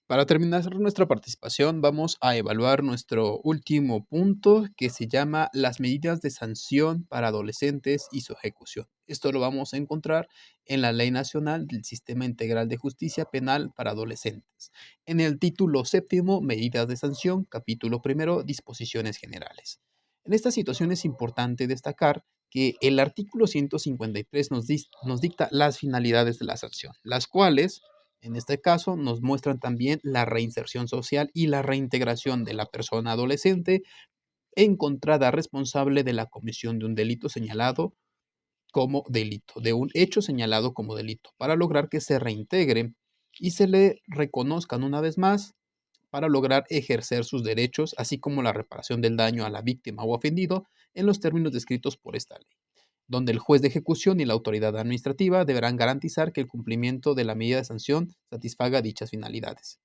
Para terminar nuestra participación, vamos a evaluar nuestro último punto que se llama las medidas de sanción para adolescentes y su ejecución. Esto lo vamos a encontrar en la Ley Nacional del Sistema Integral de Justicia Penal para Adolescentes. En el título séptimo, medidas de sanción, capítulo primero, disposiciones generales. En esta situación es importante destacar que el artículo 153 nos dicta las finalidades de la sanción, las cuales en este caso, nos muestran también la reinserción social y la reintegración de la persona adolescente encontrada responsable de la comisión de un delito señalado como delito, de un hecho señalado como delito, para lograr que se reintegre y se le reconozcan una vez más para lograr ejercer sus derechos, así como la reparación del daño a la víctima o ofendido en los términos descritos por esta ley, donde el juez de ejecución y la autoridad administrativa deberán garantizar que el cumplimiento de la medida de sanción satisfaga dichas finalidades.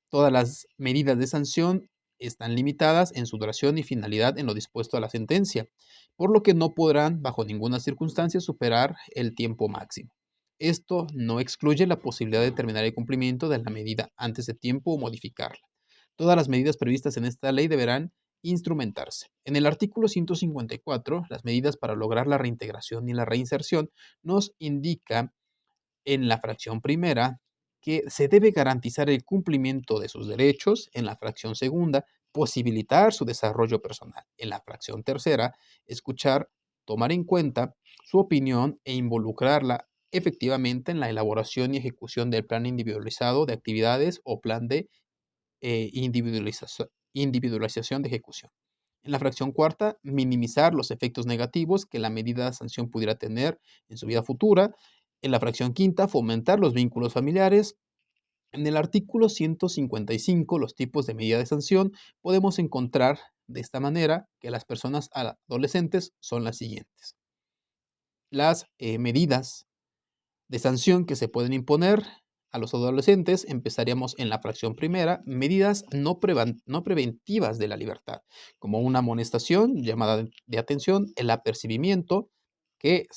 Todas las medidas de sanción están limitadas en su duración y finalidad en lo dispuesto a la sentencia, por lo que no podrán bajo ninguna circunstancia superar el tiempo máximo. Esto no excluye la posibilidad de terminar el cumplimiento de la medida antes de tiempo o modificarla. Todas las medidas previstas en esta ley deberán instrumentarse. En el artículo 154, las medidas para lograr la reintegración y la reinserción nos indica en la fracción primera que se debe garantizar el cumplimiento de sus derechos, en la fracción segunda, posibilitar su desarrollo personal, en la fracción tercera, escuchar, tomar en cuenta su opinión e involucrarla efectivamente en la elaboración y ejecución del plan individualizado de actividades o plan de individualización de ejecución. En la fracción cuarta, minimizar los efectos negativos que la medida de sanción pudiera tener en su vida futura. En la fracción quinta, fomentar los vínculos familiares. En el artículo 155, los tipos de medida de sanción, podemos encontrar de esta manera que las personas adolescentes son las siguientes. Las medidas de sanción que se pueden imponer a los adolescentes, empezaríamos en la fracción primera, medidas no preventivas de la libertad, como una amonestación, llamada de atención, el apercibimiento, que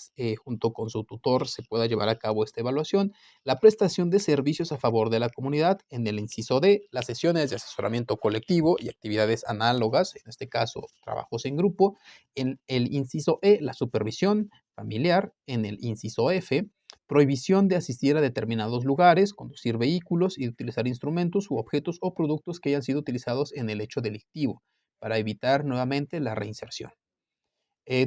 junto con su tutor se pueda llevar a cabo esta evaluación, la prestación de servicios a favor de la comunidad, en el inciso D, las sesiones de asesoramiento colectivo y actividades análogas, en este caso trabajos en grupo, en el inciso E, la supervisión familiar, en el inciso F, prohibición de asistir a determinados lugares, conducir vehículos y utilizar instrumentos u objetos o productos que hayan sido utilizados en el hecho delictivo, para evitar nuevamente la reinserción.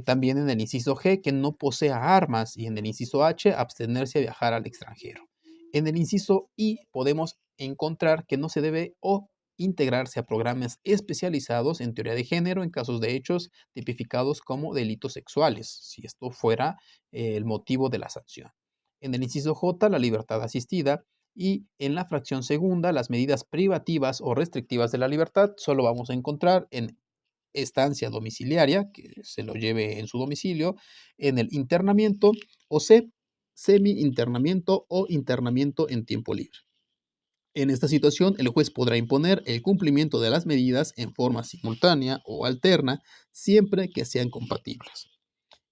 También en el inciso G, que no posea armas, y en el inciso H, abstenerse a viajar al extranjero. En el inciso I podemos encontrar que no se debe o integrarse a programas especializados en teoría de género en casos de hechos tipificados como delitos sexuales, si esto fuera el motivo de la sanción. En el inciso J, la libertad asistida. Y en la fracción segunda, las medidas privativas o restrictivas de la libertad, solo vamos a encontrar en estancia domiciliaria, que se lo lleve en su domicilio, en el internamiento o semi-internamiento o internamiento en tiempo libre. En esta situación, el juez podrá imponer el cumplimiento de las medidas en forma simultánea o alterna, siempre que sean compatibles.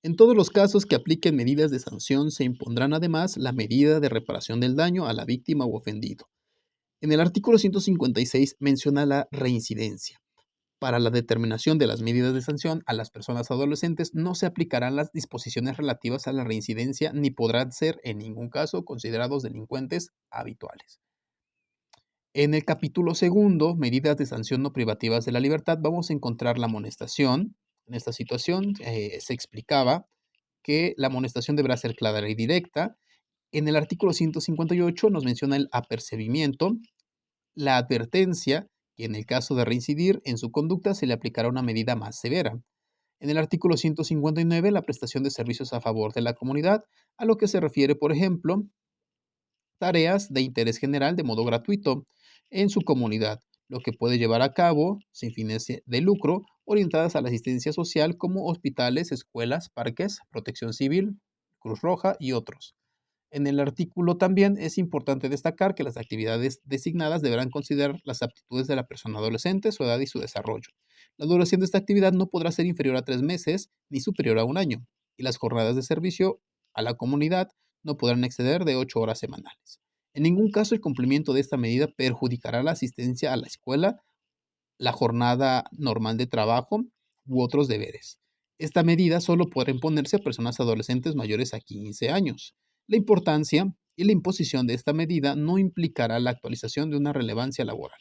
En todos los casos que apliquen medidas de sanción, se impondrán además la medida de reparación del daño a la víctima u ofendido. En el artículo 156 menciona la reincidencia. Para la determinación de las medidas de sanción a las personas adolescentes no se aplicarán las disposiciones relativas a la reincidencia ni podrán ser en ningún caso considerados delincuentes habituales. En el capítulo segundo, medidas de sanción no privativas de la libertad, vamos a encontrar la amonestación. En esta situación se explicaba que la amonestación deberá ser clara y directa. En el artículo 158 nos menciona el apercibimiento, la advertencia, que en el caso de reincidir en su conducta se le aplicará una medida más severa. En el artículo 159, la prestación de servicios a favor de la comunidad, a lo que se refiere, por ejemplo, tareas de interés general de modo gratuito en su comunidad, lo que puede llevar a cabo sin fines de lucro, orientadas a la asistencia social como hospitales, escuelas, parques, protección civil, Cruz Roja y otros. En el artículo también es importante destacar que las actividades designadas deberán considerar las aptitudes de la persona adolescente, su edad y su desarrollo. La duración de esta actividad no podrá ser inferior a 3 meses ni superior a un año, y las jornadas de servicio a la comunidad no podrán exceder de 8 horas semanales. En ningún caso el cumplimiento de esta medida perjudicará la asistencia a la escuela, la jornada normal de trabajo u otros deberes. Esta medida solo podrá imponerse a personas adolescentes mayores a 15 años. La importancia y la imposición de esta medida no implicará la actualización de una relevancia laboral.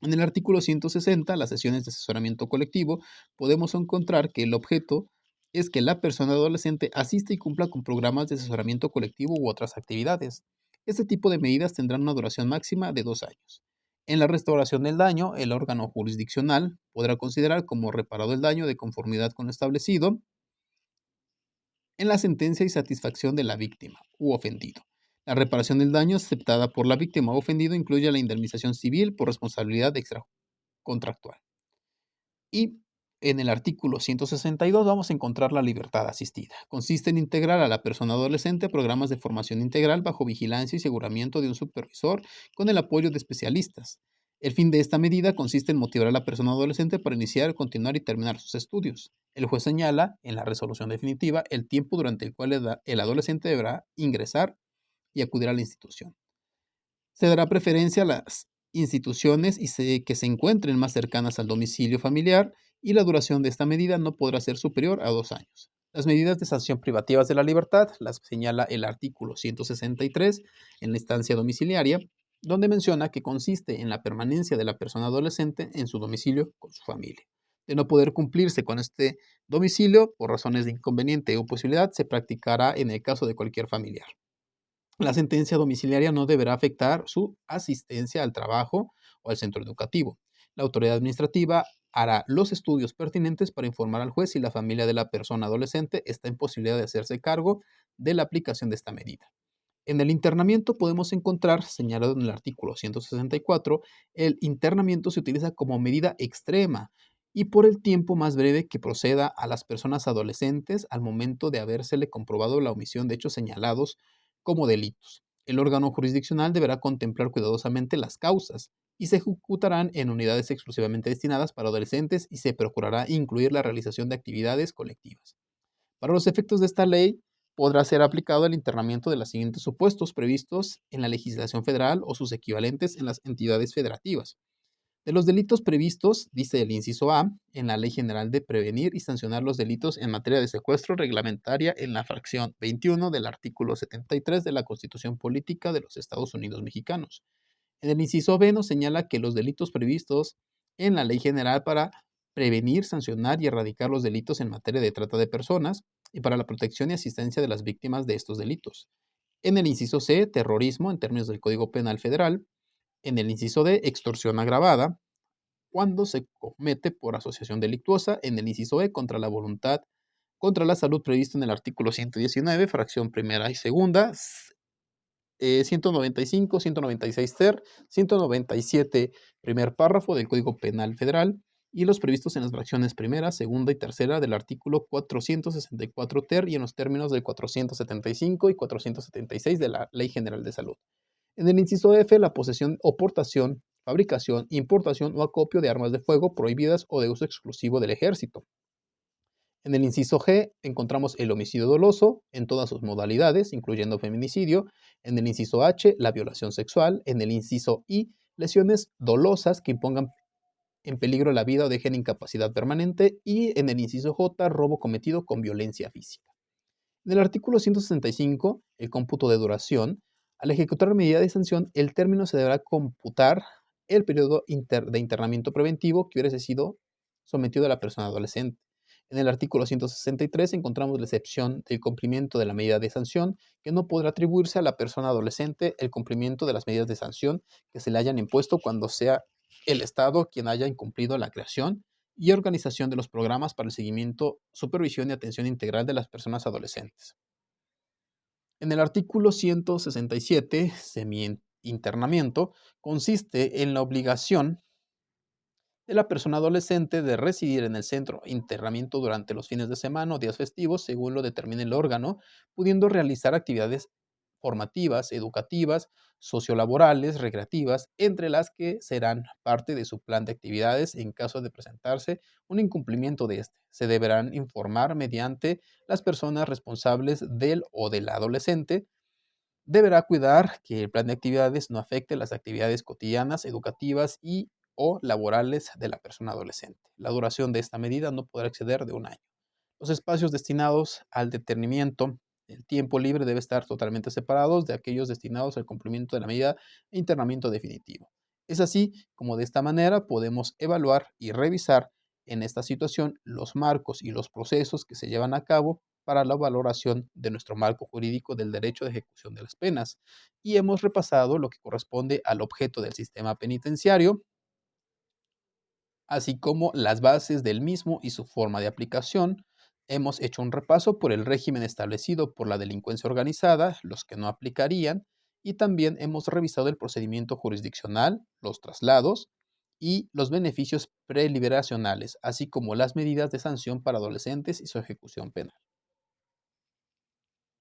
En el artículo 160, las sesiones de asesoramiento colectivo, podemos encontrar que el objeto es que la persona adolescente asista y cumpla con programas de asesoramiento colectivo u otras actividades. Este tipo de medidas tendrán una duración máxima de 2 años. En la restauración del daño, el órgano jurisdiccional podrá considerar como reparado el daño de conformidad con lo establecido en la sentencia y satisfacción de la víctima u ofendido. La reparación del daño aceptada por la víctima o ofendido incluye la indemnización civil por responsabilidad extracontractual. Y en el artículo 162 vamos a encontrar la libertad asistida. Consiste en integrar a la persona adolescente a programas de formación integral bajo vigilancia y aseguramiento de un supervisor con el apoyo de especialistas. El fin de esta medida consiste en motivar a la persona adolescente para iniciar, continuar y terminar sus estudios. El juez señala, en la resolución definitiva, el tiempo durante el cual el adolescente deberá ingresar y acudir a la institución. Se dará preferencia a las instituciones que se encuentren más cercanas al domicilio familiar y la duración de esta medida no podrá ser superior a 2 años. Las medidas de sanción privativas de la libertad las señala el artículo 163 en la estancia domiciliaria, donde menciona que consiste en la permanencia de la persona adolescente en su domicilio con su familia. De no poder cumplirse con este domicilio por razones de inconveniente o posibilidad, se practicará en el caso de cualquier familiar. La sentencia domiciliaria no deberá afectar su asistencia al trabajo o al centro educativo. La autoridad administrativa hará los estudios pertinentes para informar al juez si la familia de la persona adolescente está en posibilidad de hacerse cargo de la aplicación de esta medida. En el internamiento podemos encontrar, señalado en el artículo 164, el internamiento se utiliza como medida extrema y por el tiempo más breve que proceda a las personas adolescentes al momento de habérsele comprobado la omisión de hechos señalados como delitos. El órgano jurisdiccional deberá contemplar cuidadosamente las causas y se ejecutarán en unidades exclusivamente destinadas para adolescentes y se procurará incluir la realización de actividades colectivas. Para los efectos de esta ley, podrá ser aplicado el internamiento de los siguientes supuestos previstos en la legislación federal o sus equivalentes en las entidades federativas. De los delitos previstos, dice el inciso A, en la Ley General de Prevenir y Sancionar los Delitos en materia de secuestro reglamentaria en la fracción 21 del artículo 73 de la Constitución Política de los Estados Unidos Mexicanos. En el inciso B nos señala que los delitos previstos en la Ley General para prevenir, sancionar y erradicar los delitos en materia de trata de personas y para la protección y asistencia de las víctimas de estos delitos. En el inciso C, terrorismo en términos del Código Penal Federal. En el inciso D, extorsión agravada, cuando se comete por asociación delictuosa. En el inciso E, contra la voluntad, contra la salud previsto en el artículo 119, fracción primera y segunda, 195, 196 ter, 197 primer párrafo del Código Penal Federal y los previstos en las fracciones primera, segunda y tercera del artículo 464 ter y en los términos del 475 y 476 de la Ley General de Salud. En el inciso F, la posesión o portación, fabricación, importación o acopio de armas de fuego prohibidas o de uso exclusivo del ejército. En el inciso G encontramos el homicidio doloso en todas sus modalidades, incluyendo feminicidio. En el inciso H, la violación sexual. En el inciso I, lesiones dolosas que impongan en peligro la vida o dejen incapacidad permanente. Y en el inciso J, robo cometido con violencia física. En el artículo 165, el cómputo de duración. Al ejecutar medida de sanción, el término se deberá computar el periodo de internamiento preventivo que hubiese sido sometido a la persona adolescente. En el artículo 163 encontramos la excepción del cumplimiento de la medida de sanción, que no podrá atribuirse a la persona adolescente el cumplimiento de las medidas de sanción que se le hayan impuesto cuando sea el Estado quien haya incumplido la creación y organización de los programas para el seguimiento, supervisión y atención integral de las personas adolescentes. En el artículo 167, semi-internamiento, consiste en la obligación de la persona adolescente de residir en el centro de internamiento durante los fines de semana o días festivos, según lo determine el órgano, pudiendo realizar actividades formativas, educativas, sociolaborales, recreativas, entre las que serán parte de su plan de actividades en caso de presentarse un incumplimiento de este. Se deberán informar mediante las personas responsables del o del adolescente Deberá cuidar que el plan de actividades no afecte las actividades cotidianas, educativas y o laborales de la persona adolescente. La duración de esta medida no podrá exceder de un año. Los espacios destinados al detenimiento del tiempo libre debe estar totalmente separados de aquellos destinados al cumplimiento de la medida e internamiento definitivo. Es así como de esta manera podemos evaluar y revisar en esta situación los marcos y los procesos que se llevan a cabo para la valoración de nuestro marco jurídico del derecho de ejecución de las penas. Y hemos repasado lo que corresponde al objeto del sistema penitenciario, así como las bases del mismo y su forma de aplicación. Hemos hecho un repaso por el régimen establecido por la delincuencia organizada, los que no aplicarían, y también hemos revisado el procedimiento jurisdiccional, los traslados y los beneficios preliberacionales, así como las medidas de sanción para adolescentes y su ejecución penal.